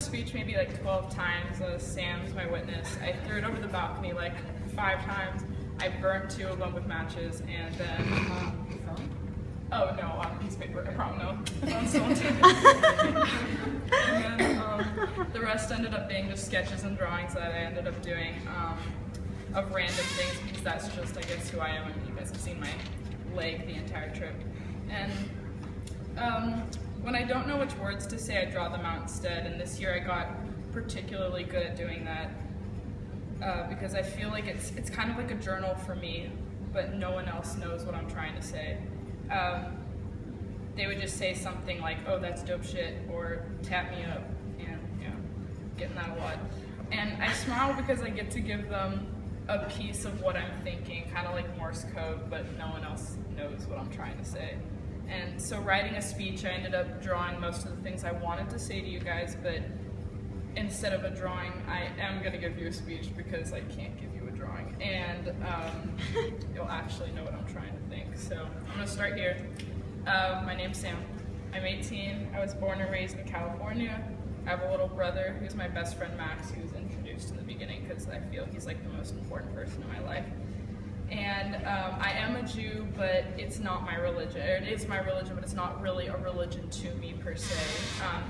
speech maybe like 12 times. Sam's my witness. I threw it over the balcony like 5 times. I burned 2 of them with matches, and then oh no, on a piece of paper. I probably know. On someone and then the rest ended up being just sketches and drawings that I ended up doing of random things, because that's just, I guess, who I am. And you guys have seen my leg the entire trip. And when I don't know which words to say, I draw them out instead. And this year I got particularly good at doing that because I feel like it's kind of like a journal for me, but no one else knows what I'm trying to say. They would just say something like, "Oh, that's dope shit," or "tap me up," and getting that a lot. And I smile because I get to give them a piece of what I'm thinking, kind of like Morse code, but no one else knows what I'm trying to say. And so writing a speech, I ended up drawing most of the things I wanted to say to you guys, but instead of a drawing, I am going to give you a speech because I can't give you a drawing, and you'll actually know what I'm trying to think. So I'm going to start here. My name's Sam. I'm 18. I was born and raised in California. I have a little brother who's my best friend Max, who's introduced in the beginning because I feel he's like the most important person in my life. And I am a Jew, but it's not my religion. It is my religion, but it's not really a religion to me per se.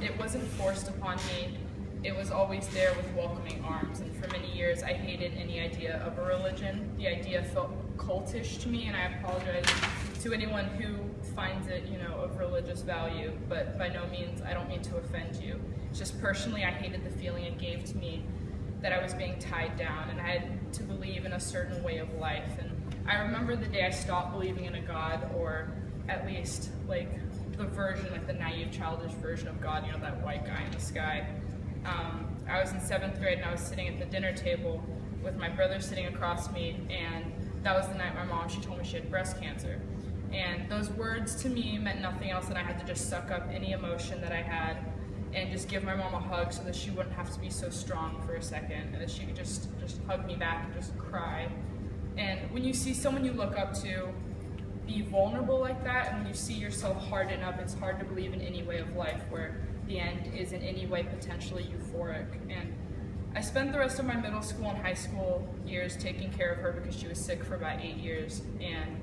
It wasn't forced upon me. It was always there with welcoming arms. And for many years, I hated any idea of a religion. The idea felt cultish to me, and I apologize to anyone who finds it, of religious value. But by no means, I don't mean to offend you. It's just personally, I hated the feeling it gave to me that I was being tied down, and I had to believe in a certain way of life. And I remember the day I stopped believing in a God, or at least like the version, like the naive, childish version of God, that white guy in the sky. I was in 7th grade, and I was sitting at the dinner table with my brother sitting across me, and that was the night my mom, she told me she had breast cancer. And those words to me meant nothing else than I had to just suck up any emotion that I had and just give my mom a hug so that she wouldn't have to be so strong for a second, and that she could just hug me back and just cry. And when you see someone you look up to be vulnerable like that, and when you see yourself harden up, it's hard to believe in any way of life where the end is in any way potentially euphoric. And I spent the rest of my middle school and high school years taking care of her because she was sick for about 8 years, and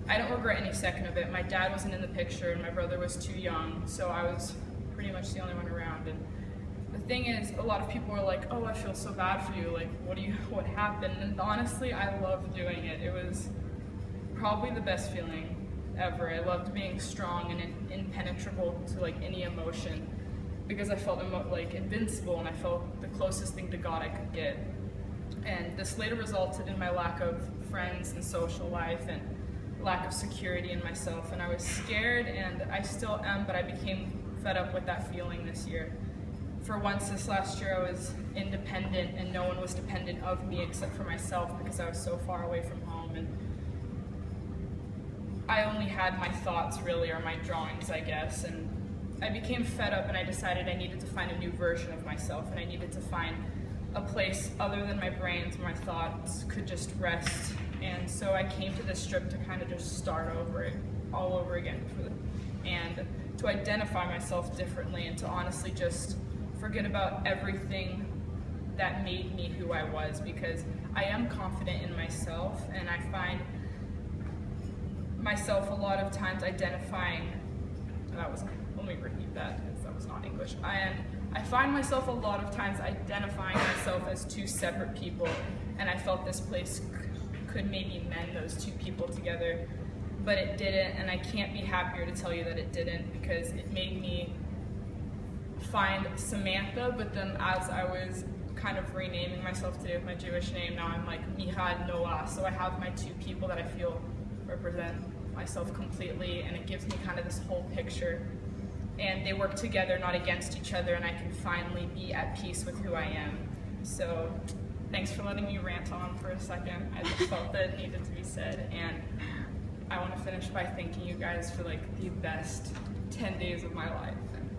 I don't regret any second of it. My dad wasn't in the picture, and my brother was too young, so I was pretty much the only one around. And the thing is, a lot of people are like, "Oh, I feel so bad for you, like what happened?" And honestly, I loved doing it. It was probably the best feeling ever. I loved being strong and impenetrable to like any emotion, because I felt like invincible, and I felt the closest thing to God I could get. And this later resulted in my lack of friends and social life and lack of security in myself, and I was scared, and I still am, but I became fed up with that feeling this year. For once this last year, I was independent, and no one was dependent of me except for myself because I was so far away from home, and I only had my thoughts really, or my drawings, I guess. And I became fed up, and I decided I needed to find a new version of myself, and I needed to find a place other than my brains where my thoughts could just rest. And so I came to this trip to kind of just start over it all over again, and to identify myself differently, and to honestly just forget about everything that made me who I was, because I am confident in myself, and I find myself a lot of times identifying, let me repeat that because that was not English. I find myself a lot of times identifying myself as 2 separate people, and I felt this place could maybe mend those 2 people together, but it didn't, and I can't be happier to tell you that it didn't, because it made me find Samantha, but then as I was kind of renaming myself today with my Jewish name, now I'm like Mihad Noah, so I have my 2 people that I feel represent myself completely, and it gives me kind of this whole picture, and they work together, not against each other, and I can finally be at peace with who I am. So thanks for letting me rant on for a second. I just felt that it needed to be said, and I want to finish by thanking you guys for like the best 10 days of my life. And